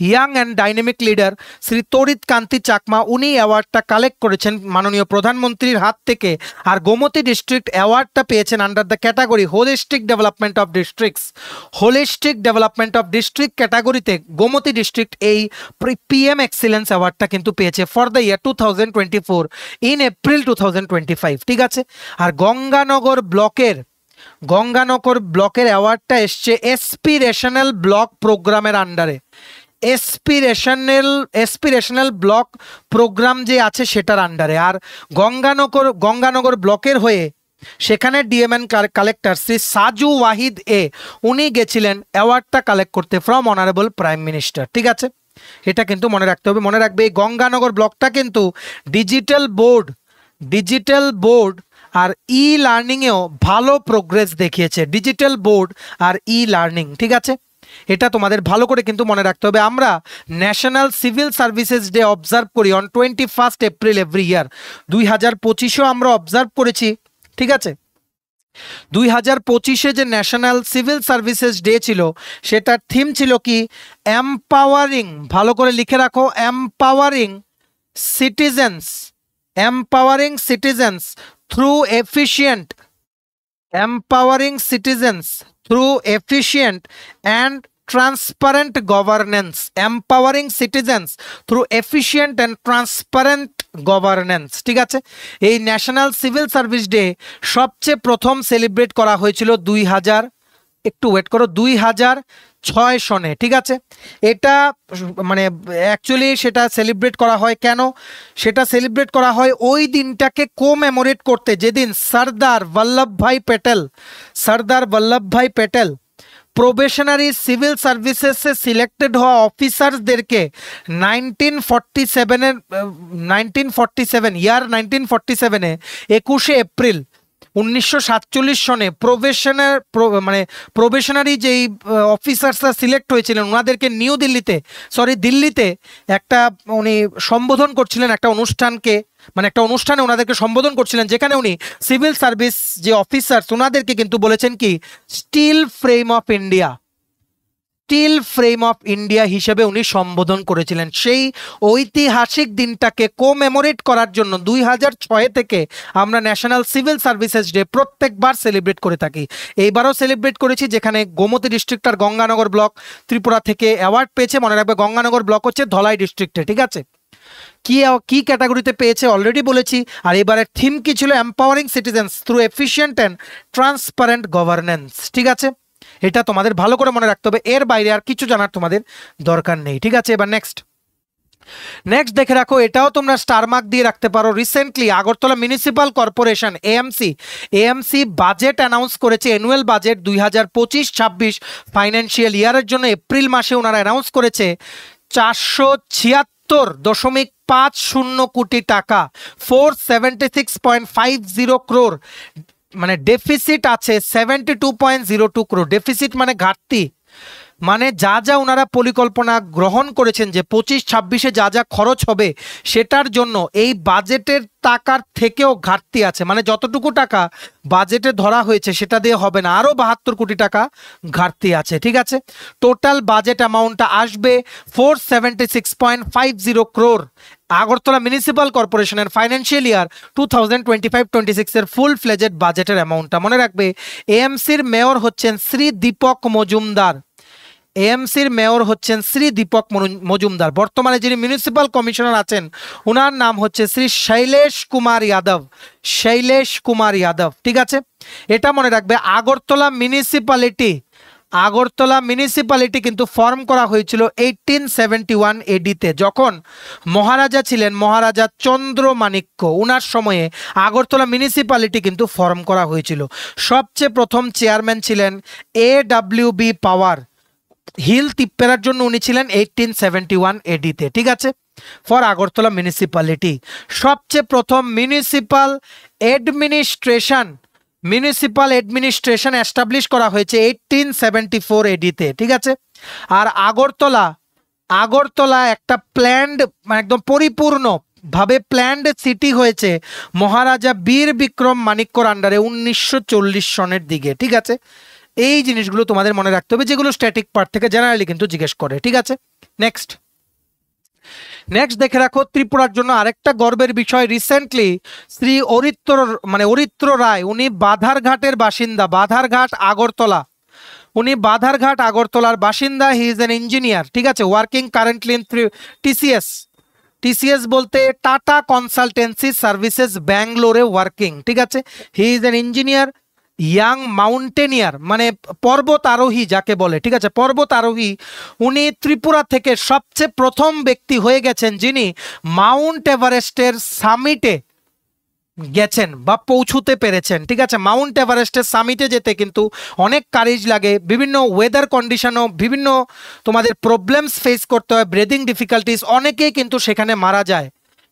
young and dynamic leader Shri Tarit Kanti Chakma. উনি অ্যাওয়ার্ডটা কালেক্ট করেছেন মাননীয় প্রধানমন্ত্রীর হাত থেকে। আর গোমতী ডিস্ট্রিক্ট অ্যাওয়ার্ডটা পেয়েছেন under the category holistic development of district ক্যাটাগরিতে গোমতী ডিস্ট্রিক্ট এই PM এক্সিলেন্স অ্যাওয়ার্ডটা কিন্তু পেয়েছে for the year 2024 in April 2025, ঠিক আছে। আর গঙ্গানগর ব্লকের অ্যাওয়ার্ডটা এসছে এসপিরেশনাল ব্লক প্রোগ্রামের আন্ডারে। এসপিরেশনাল ব্লক প্রোগ্রাম যে আছে সেটার আন্ডারে। আর গঙ্গানগর ব্লকের হয়ে সেখানে ডিএমএন কালেক্টর শ্রী সাজু ওয়াহিদ উনি গেছিলেন অ্যাওয়ার্ডটা কালেক্ট করতে ফ্রম অনারেবল প্রাইম মিনিস্টার, ঠিক আছে। এটা কিন্তু মনে রাখতে হবে। মনে রাখবে এই গঙ্গানগর ব্লকটা কিন্তু ডিজিটাল বোর্ড আর লার্নিংয়েও ভালো প্রোগ্রেস দেখিয়েছে, ডিজিটাল বোর্ড আর লার্নিং, ঠিক আছে। এটা তোমাদের ভালো করে কিন্তু মনে রাখতে হবে। আমরা national civil services day observe করি অন 21 এপ্রিল এভরি ইয়ার। 2025-এও আমরা অবজার্ভ করেছি, ঠিক আছে। 2025-এ যে ন্যাশনাল সিভিল সার্ভিসেস ডে ছিল সেটার থিম ছিল কি? এম্পাওয়ারিং, ভালো করে লিখে রাখো, empowering citizens empowering citizens through efficient empowering citizens through efficient and transparent governance, empowering citizens through efficient and transparent governance. ঠিক আছে, এই ন্যাশনাল সিভিল সার্ভিস ডে সবচেয়ে প্রথম সেলিব্রেট করা হয়েছিল 2006 সনে। ঠিক আছে, এটা মানে অ্যাকচুয়ালি সেটা সেলিব্রেট করা হয় কেন? সেটা সেলিব্রেট করা হয় ওই দিনটাকে কোমেমোরেট করতে, যেদিন সর্দার বল্লভভাই পেটেল প্রবেশনারি সিভিল সার্ভিসেসে সিলেক্টেড হওয়া অফিসারদেরকে 1947 21শে এপ্রিল 1947 সনে প্রবেশনারি যেই অফিসার্সরা সিলেক্ট হয়েছিলেন ওনাদেরকে দিল্লিতে একটা উনি সম্বোধন করছিলেন একটা অনুষ্ঠানকে, মানে একটা অনুষ্ঠানে ওনাদেরকে সম্বোধন করছিলেন, যেখানে উনি সিভিল সার্ভিস যে অফিসার্স ওনাদেরকে কিন্তু বলেছেন কি স্টিল ফ্রেম অফ ইন্ডিয়া হিসেবে উনি সম্বোধন করেছিলেন। সেই ঐতিহাসিক দিনটাকে কোমেমোরেট করার জন্য 2006 থেকে আমরা ন্যাশনাল সিভিল সার্ভিসেস ডে প্রত্যেকবার সেলিব্রেট করে থাকি। এইবারও সেলিব্রেট করেছি, যেখানে গোমতী ডিস্ট্রিক্ট আর গঙ্গানগর ব্লক ত্রিপুরা থেকে অ্যাওয়ার্ড পেয়েছে। মনে রাখবে গঙ্গানগর ব্লক হচ্ছে ধলাই ডিস্ট্রিক্টে। ঠিক আছে, কি ক্যাটাগরিতে পেয়েছে অলরেডি বলেছি। আর এবারের থিম কি ছিল? Empowering citizens through efficient and transparent governance. ঠিক আছে, এটা তোমাদের ভালো করে মনে রাখতে হবে, এর বাইরে আর কিছু জানার তোমাদের দরকার নেই। ঠিক আছে, এবার নেক্সট দেখে রাখো, এটাও তোমরা স্টার মার্ক দিয়ে রাখতে পারো। Recently Agartala municipal corporation AMC budget announce করেছে, অ্যানুয়াল বাজেট 2025-26 ফাইন্যান্সিয়াল ইয়ারের জন্য। এপ্রিল মাসে ওনারা অ্যানাউন্স করেছে 476.50 কোটি টাকা, 476.50 crore, মানে ডেফিসিট আছে 72.02 crore। ডেফিসিট মানে ঘাটতি, মানে যা ওনারা পরিকল্পনা গ্রহণ করেছেন যে 25-26-এ যা খরচ হবে সেটার জন্য এই বাজেটের টাকার থেকেও ঘাটতি আছে। মানে যতটুকু টাকা বাজেটে ধরা হয়েছে সেটা দিয়ে হবে না, আরও 72 কোটি টাকা ঘাটতি আছে। ঠিক আছে, টোটাল বাজেট অ্যামাউন্টটা আসবে 476.50 crore। আগরতলা মিউনিসিপাল কর্পোরেশনের ফাইন্যান্সিয়াল ইয়ার 2025-26 এর ফুল ফ্লেজেড বাজেটের অ্যামাউন্টটা মনে রাখবে। এএমসির মেয়র হচ্ছেন শ্রী দীপক মজুমদার। বর্তমানে যিনি মিউনিসিপাল কমিশনার আছেন ওনার নাম হচ্ছে শ্রী শৈলেশ কুমার যাদব। ঠিক আছে, এটা মনে রাখবে। আগরতলা মিউনিসিপ্যালিটি কিন্তু ফর্ম করা হয়েছিল 1871 এডিতে, যখন মহারাজা ছিলেন মহারাজা চন্দ্রমাণিক্য, ওনার সময়ে আগরতলা মিউনিসিপ্যালিটি কিন্তু ফর্ম করা হয়েছিল। সবচেয়ে প্রথম চেয়ারম্যান ছিলেন AWB পাওয়ার, হিল তিপ্পেরার জন্য উনি ছিলেন 1871 এডিতে। ঠিক আছে, ফর আগরতলা মিউনিসিপ্যালিটি। সবচেয়ে প্রথম মিউনিসিপাল অ্যাডমিনিস্ট্রেশন এস্টাবলিশ করা হয়েছে 1874 এডিতে। ঠিক আছে, আর আগরতলা একটা প্ল্যান্ড, মানে একদম পরিপূর্ণ ভাবে প্ল্যান্ড সিটি হয়েছে মহারাজা বীর বিক্রম মাণিক্যর আন্ডারে 1940 সনের দিকে। ঠিক আছে, এই জিনিসগুলো তোমাদের মনে রাখতে হবে, যেগুলো স্ট্যাটিক পার্ট থেকে জেনারেলি কিন্তু জিজ্ঞেস করে। ঠিক আছে, নেক্সট দেখে রাখো, ত্রিপুরার জন্য আরেকটা গর্বের বিষয়। রিসেন্টলি শ্রী অরিত্র রায়, উনি বাধারঘাটের বাসিন্দা, আগরতলার বাসিন্দা। He is an engineer. ঠিক আছে, ওয়ার্কিং কারেন্টলি ইন টিসিএস বলতে টাটা কনসালটেন্সি সার্ভিসেস ব্যাঙ্গালোরে ওয়ার্কিং। ঠিক আছে, he is an engineer, young mountaineer, মানে পর্বত আরোহী যাকে বলে। ঠিক আছে, পর্বত আরোহী। উনি ত্রিপুরা থেকে সবচেয়ে প্রথম ব্যক্তি হয়ে গেছেন যিনি মাউন্ট এভারেস্টের সামিটে গেছেন বা পৌঁছতে পেরেছেন। ঠিক আছে, মাউন্ট এভারেস্টের সামিটে যেতে কিন্তু অনেক কারেজ লাগে, বিভিন্ন ওয়েদার কন্ডিশনও, বিভিন্ন তোমাদের প্রবলেমস ফেস করতে হয়, ব্রিদিং ডিফিকাল্টিস, অনেকেই কিন্তু সেখানে মারা যায়।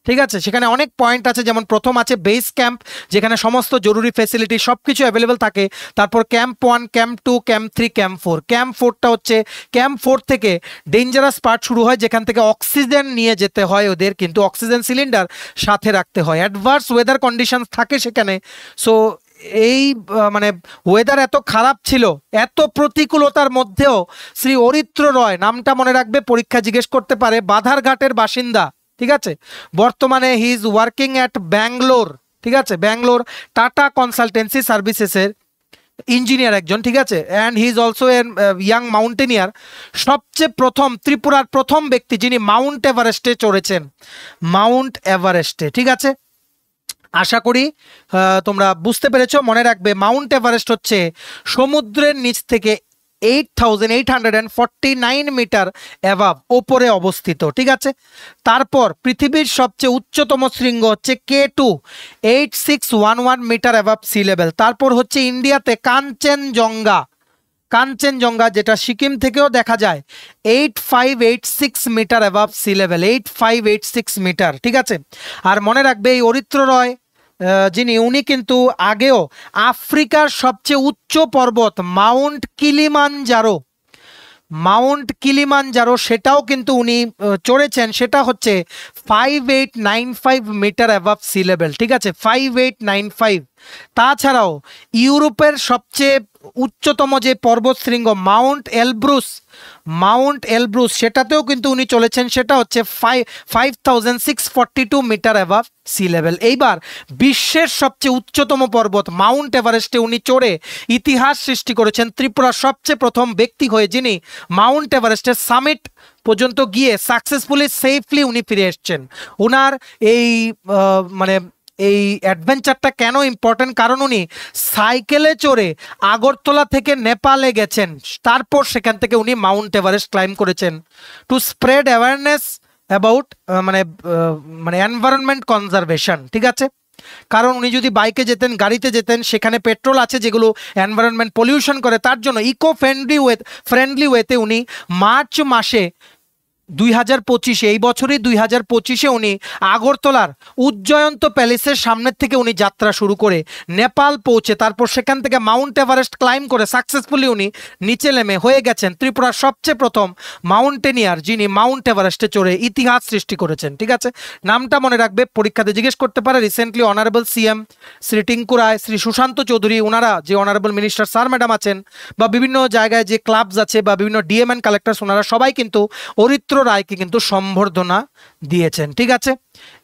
ঠিক আছে, সেখানে অনেক পয়েন্ট আছে, যেমন প্রথম আছে বেস ক্যাম্প, যেখানে সমস্ত জরুরি ফেসিলিটি সবকিছু অ্যাভেলেবেল থাকে। তারপর camp 1, camp 2, camp 3, camp 4। Camp 4টা হচ্ছে, ক্যাম্প 4 থেকে ডেঞ্জারাস পার্ট শুরু হয়, যেখান থেকে অক্সিজেন নিয়ে যেতে হয় ওদের, কিন্তু অক্সিজেন সিলিন্ডার সাথে রাখতে হয়। অ্যাডভার্স ওয়েদার কন্ডিশন থাকে সেখানে। সো এই মানে ওয়েদার এত খারাপ ছিল, এত প্রতিকূলতার মধ্যেও শ্রী অরিত্র রয়, নামটা মনে রাখবে, পরীক্ষা জিজ্ঞেস করতে পারে, বাধারঘাটের বাসিন্দা। ঠিক আছে। বর্তমানে he is working at Bangalore, ঠিক আছে, ব্যাঙ্গালোর টাটা কনসালটেন্সি সার্ভিসেসের ইঞ্জিনিয়ার একজন, ঠিক আছে। And he is also a young mountaineer, সবচেয়ে প্রথম ত্রিপুরার প্রথম ব্যক্তি যিনি মাউন্ট এভারেস্টে চড়েছেন, মাউন্ট এভারেস্টে, ঠিক আছে। আশা করি তোমরা বুঝতে পেরেছো। মনে রাখবে মাউন্ট এভারেস্ট হচ্ছে সমুদ্রের নিচ থেকে 8849 মিটার অ্যাভাব ওপরে অবস্থিত, ঠিক আছে। তারপর পৃথিবীর সবচেয়ে উচ্চতম শৃঙ্গ হচ্ছে K2, 8611 মিটার অ্যাভাব সি লেভেল। তারপর হচ্ছে ইন্ডিয়াতে কাঞ্চনজঙ্ঘা, কাঞ্চনজঙ্ঘা যেটা সিকিম থেকেও দেখা যায়, 8586 মিটার অ্যাভাব সি লেভেল, 8586 মিটার, ঠিক আছে। আর মনে রাখবে এই অরিত্র রয় যিনি, উনি কিন্তু আগেও আফ্রিকার সবচেয়ে উচ্চ পর্বত মাউন্ট কিলিমানজারো, মাউন্ট কিলিমানজারো সেটাও কিন্তু উনি চড়েছেন, সেটা হচ্ছে 5895 মিটার অ্যাভাব সি লেভেল, ঠিক আছে, 5895। তাছাড়াও ইউরোপের সবচেয়ে উচ্চতম যে পর্বতশৃঙ্গ মাউন্ট এলব্রুস, মাউন্ট এলব্রুস সেটাতেও কিন্তু উনি চলেছেন, সেটা হচ্ছে 5642 মিটার অ্যাভাব সি লেভেল। এইবার বিশ্বের সবচেয়ে উচ্চতম পর্বত মাউন্ট এভারেস্টে উনি চড়ে ইতিহাস সৃষ্টি করেছেন, ত্রিপুরার সবচেয়ে প্রথম ব্যক্তি হয়ে যিনি মাউন্ট এভারেস্টের সামিট পর্যন্ত গিয়ে সাকসেসফুলি সেফলি উনি ফিরে এসছেন। ওনার এই মানে এই অ্যাডভেঞ্চারটা কেন ইম্পর্টেন্ট, কারণ উনি সাইকেলে চড়ে আগরতলা থেকে নেপালে গেছেন, তারপর সেখান থেকে উনি মাউন্ট এভারেস্ট ক্লাইম করেছেন টু স্প্রেড অ্যাওয়ারনেস অ্যাবাউট মানে এনভায়রনমেন্ট কনজারভেশন, ঠিক আছে। কারণ উনি যদি বাইকে যেতেন, গাড়িতে যেতেন, সেখানে পেট্রোল আছে যেগুলো এনভায়রনমেন্ট পলিউশন করে, তার জন্য ইকো ফ্রেন্ডলি ওয়েতে উনি মার্চ মাসে 2025 এই বছরই 2025 উনি আগরতলার উজ্জয়ন্ত প্যালেসের সামনের থেকে উনি যাত্রা শুরু করে নেপাল পৌঁছে তারপর সেখান থেকে মাউন্ট এভারেস্ট ক্লাইম করে সাকসেসফুলি উনি নিচে নেমে হয়ে গেছেন ত্রিপুরার সবচেয়ে প্রথম মাউন্টেনিয়ার যিনি মাউন্ট এভারেস্টে চড়ে ইতিহাস সৃষ্টি করেছেন, ঠিক আছে। নামটা মনে রাখবে, পরীক্ষাতে জিজ্ঞেস করতে পারে। Recently honourable CM Shri Tinku Roy, Shri Sushanta Chowdhury, ওনারা যে অনারেবল মিনিস্টার স্যার ম্যাডাম আছেন, বা বিভিন্ন জায়গায় যে ক্লাবস আছে বা বিভিন্ন ডিএম অ্যান্ড কালেক্টরস, ওনারা সবাই কিন্তু অরিত্র রায়কে কিন্তু সম্বর্ধনা দিয়েছেন, ঠিক আছে।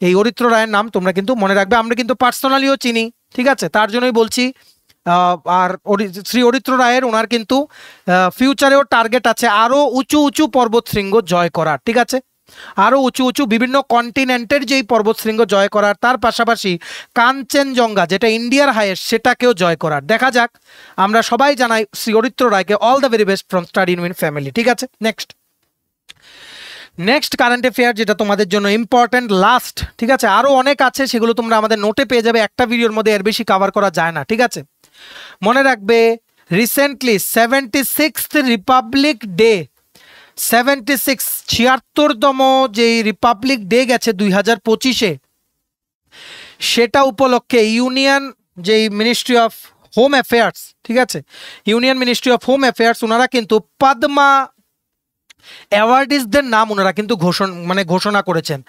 এই অরিত্র রায়ের নাম তোমরা কিন্তু মনে রাখবে, আমরা কিন্তু পার্সোনালিও চিনি, ঠিক আছে, তার জন্যই বলছি। আর শ্রী অরিত্র রায়ের ওনার কিন্তু ফিউচারেও টার্গেট আছে আরো উঁচু উঁচু পর্বতশৃঙ্গ জয় করার, ঠিক আছে, আরো উঁচু উঁচু বিভিন্ন কন্টিনেন্টের যেই পর্বতশৃঙ্গ জয় করার, তার পাশাপাশি কাঞ্চনজঙ্ঘা যেটা ইন্ডিয়ার হাইয়েস্ট সেটাকেও জয় করার। দেখা যাক, আমরা সবাই জানাই শ্রী অরিত্র রায়কে all the very best from study in family, ঠিক আছে। নেক্সট কারেন্ট অ্যাফেয়ার যেটা তোমাদের জন্য ইম্পর্টেন্ট লাস্ট, ঠিক আছে, আরো অনেক আছে, সেগুলো তোমরা আমাদের নোটে পেয়ে যাবে, একটা ভিডিওর মধ্যে এর বেশি কভার করা যায় না, ঠিক আছে। মনে রাখবে রিসেন্টলি 76th রিপাবলিক ডে, 76তম যে রিপাবলিক ডে গেছে 2025-এ, সেটা উপলক্ষে ইউনিয়ন যে মিনিস্ট্রি অফ হোম অ্যাফেয়ার্স, ঠিক আছে, union ministry of home affairs ওনারা কিন্তু পদ্মা অ্যাওয়ার্ডিসদের নাম ওনারা কিন্তু ঘোষণা করেছেন।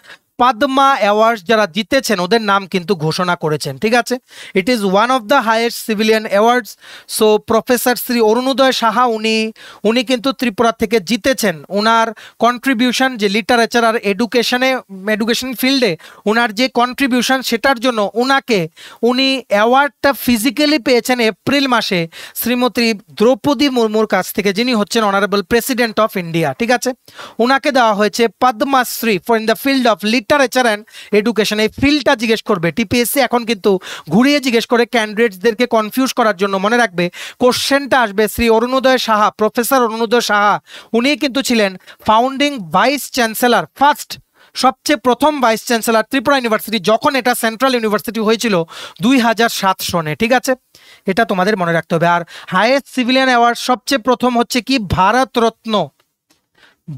পদ্মা অ্যাওয়ার্ডস যারা জিতেছেন ওদের নাম কিন্তু ঘোষণা করেছেন, ঠিক আছে। It is one of the highest civilian awards. So professor Shri Arunodoy Saha উনি কিন্তু ত্রিপুরা থেকে জিতেছেন। ওনার কন্ট্রিবিউশন যে লিটারেচার আর এডুকেশন ফিল্ডে ওনার যে কন্ট্রিবিউশন, সেটার জন্য উনি অ্যাওয়ার্ডটা ফিজিক্যালি পেয়েছেন এপ্রিল মাসে শ্রীমতী দ্রৌপদী মুর্মুর কাছ থেকে, যিনি হচ্ছেন অনারেবল প্রেসিডেন্ট অফ ইন্ডিয়া, ঠিক আছে। ওনাকে দেওয়া হয়েছে Padmashri for in the field of literature and education. এই ফিল্ডটা জিজ্ঞেস করবে টিপিএসসি, এখন কিন্তু ঘুরিয়ে জিজ্ঞেস করে ক্যান্ডিডেটসদেরকে কনফিউজ করার জন্য। মনে রাখবে কোশ্চেনটা আসবে শ্রী অরুণোদয় সাহা, প্রফেসর অরুণোদয় সাহা, উনি কিন্তু ছিলেন ফাউন্ডিং ভাইস চ্যান্সেলর, সবচেয়ে প্রথম ভাইস চ্যান্সেলর ত্রিপুরা ইউনিভার্সিটি, যখন এটা সেন্ট্রাল ইউনিভার্সিটি হয়েছিল 2007 সনে, ঠিক আছে, এটা তোমাদের মনে রাখতে হবে। আর হাইয়েস্ট সিভিলিয়ান অ্যাওয়ার্ড সবচেয়ে প্রথম হচ্ছে কি ভারতরত্ন।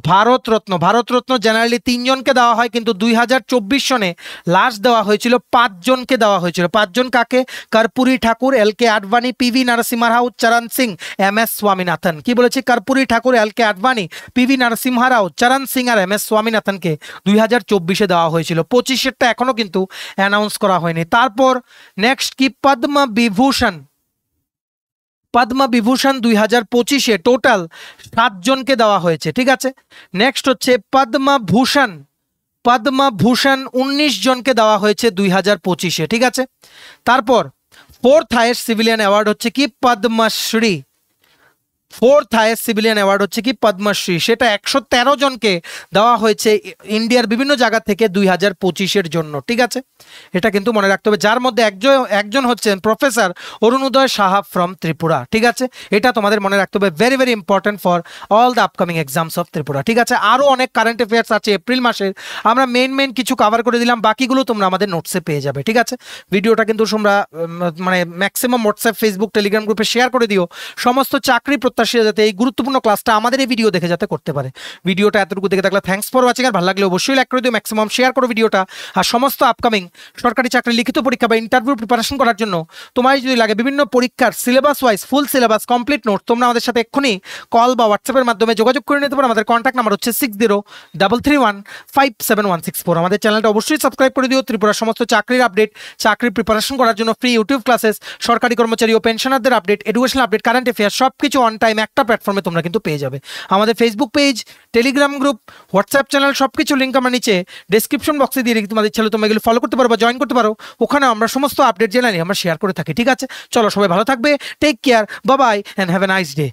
ভারতরত্ন জেনারেলি 3 জনকে দেওয়া হয়, কিন্তু 2024 সনে লাস্ট দেওয়া হয়েছিল 5 জনকে দেওয়া হয়েছিল। 5 জন কাকে? কর্পূরী ঠাকুর, এল.কে আডবাণী, পি.ভি. নরসিম্হা রাও, চরণ সিং, এম.এস. স্বামীনাথন। কি বলেছি? কর্পূরী ঠাকুর, এল.কে আডবাণী, পি.ভি. নরসিম্হা রাও, চরণ সিং আর এম.এস. স্বামীনাথনকে 2024-এ দেওয়া হয়েছিল। 25-এরটা এখনো কিন্তু অ্যানাউন্স করা হয়নি। তারপর নেক্সট কি? পদ্মবিভূষণ 2025-এ টোটাল 7 জনকে দেওয়া হয়েছে, ঠিক আছে। নেক্সট হচ্ছে পদ্মভূষণ 19 জনকে দেওয়া হয়েছে 2025-এ, ঠিক আছে। তারপর ফোর্থ হাইয়েস্ট সিভিলিয়ান অ্যাওয়ার্ড হচ্ছে কি Padmashri. Fourth highest civilian award হচ্ছে কি পদ্মশ্রী, সেটা 113 জনকে দেওয়া হয়েছে ইন্ডিয়ার বিভিন্ন জায়গা থেকে 2025-এর জন্য, ঠিক আছে। এটা কিন্তু মনে রাখতে হবে, যার মধ্যে একজন হচ্ছেন professor Arunoday Saha from Tripura, ঠিক আছে। এটা তোমাদের মনে রাখতে হবে, very very important for all the upcoming exams of Tripura, ঠিক আছে। আরও অনেক কারেন্ট অ্যাফেয়ার্স আছে এপ্রিল মাসের, আমরা মেইন কিছু কভার করে দিলাম, বাকিগুলো তোমরা আমাদের নোটসে পেয়ে যাবে, ঠিক আছে। ভিডিওটা কিন্তু তোমরা মানে ম্যাক্সিমাম হোয়াটসঅ্যাপ, ফেসবুক, টেলিগ্রাম গ্রুপে শেয়ার করে দিও, সমস্ত চাকরি প্রত্যাশীরা যাতে এই গুরুত্বপূর্ণ ক্লাসটা আমাদের এই ভিডিও দেখে যাতে করতে পারে। ভিডিওটা এতটুকু দেখে থাকলে থ্যাঙ্কস ফর ওয়াচিং, আর ভালো লাগলে অবশ্যই লাইক করে দিও, ম্যাক্সিমাম শেয়ার করো ভিডিওটা। আর সমস্ত আপকামিং সরকারি চাকরি লিখিত পরীক্ষা বা ইন্টারভিউ প্রিপারেশন করার জন্য তোমার যদি লাগে বিভিন্ন পরীক্ষার syllabus wise full syllabus complete note, তোমরা আমাদের সাথে এক্ষুনি কল বা হোয়াটসঅ্যাপের মাধ্যমে যোগাযোগ করে নিতে পারো। আমাদের কন্ট্যাক্ট নাম্বার হচ্ছে 6033157164। আমাদের চ্যানেলটা অবশ্যই সাবস্ক্রাইব করে দিও। ত্রিপুরার সমস্ত চাকরির আপডেট, চাকরির প্রিপারেশন করার জন্য ফ্রি ইউটিউব ক্লাসেস, সরকারি কর্মচারী ও পেনশনারদের update, educational update, current affairs সব কিছু অন টাইম একটা প্ল্যাটফর্মে তোমরা কিন্তু পেয়ে যাবে। আমাদের Facebook page, Telegram group, WhatsApp channel সব কিছু লিঙ্ক আমরা নিচে ডেসক্রিপশন বক্সে দিয়ে রেখে তোমাদের ছেলে তোমরা এগুলো ফলো করতে পারো বা জয়েন করতে পারো। ওখানে আমরা সমস্ত আপডেট জেনে আমরা শেয়ার করে থাকি, ঠিক আছে। চলো সবাই ভালো থাকবে, take care, bye bye and have a nice day.